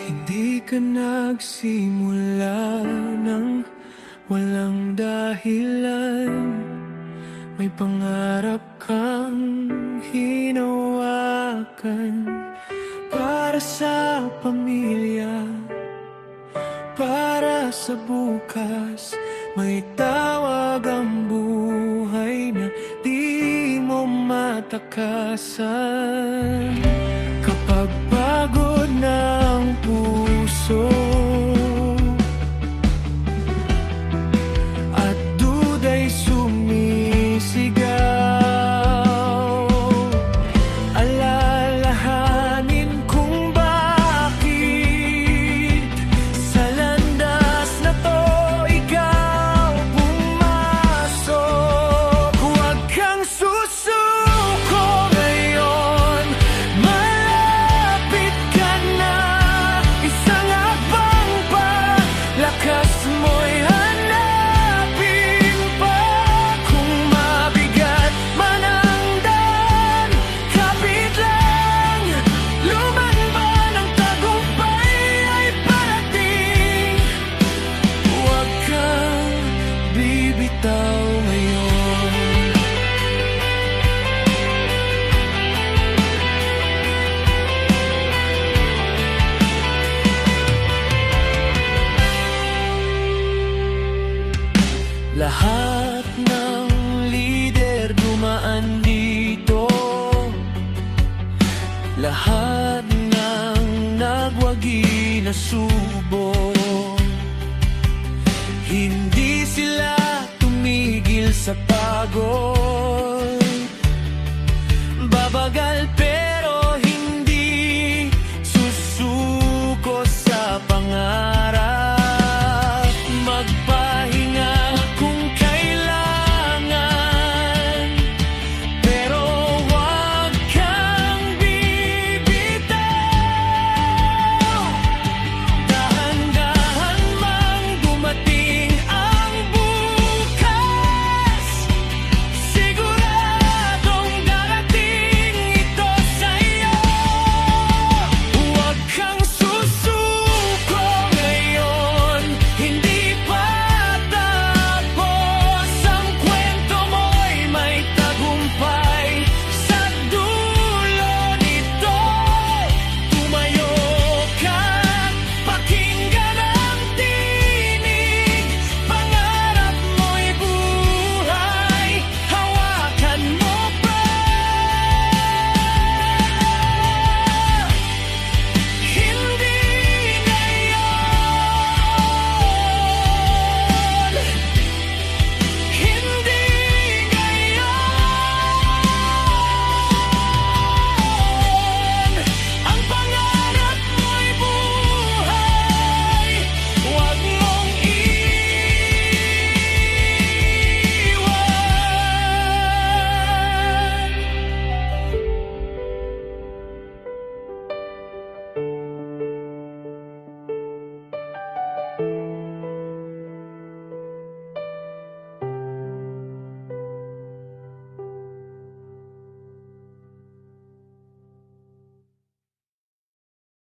Hindi ka nagsimula ng walang dahilan. May pangarap kang hinawakan para sa pamilya, para sa bukas. May tawag ang buhay na di mo matakasan. Kapag pagod na ang puso at duda'y sumisigaw, alalahanin kung bakit sa landas na to ikaw pumasok. Huwag kang susuko ngayon, malapit ka na. Isang abang pa, lakas mo'y hanapin pa. Kung mabigat man ang daan, kapit lang, lumanban, ang tagumpay ay parating. Huwag kang bibitaw ngayon. Lahat ng lider dumaan dito, lahat ng nagwagi na subo. Hindi sila tumigil sa pagod.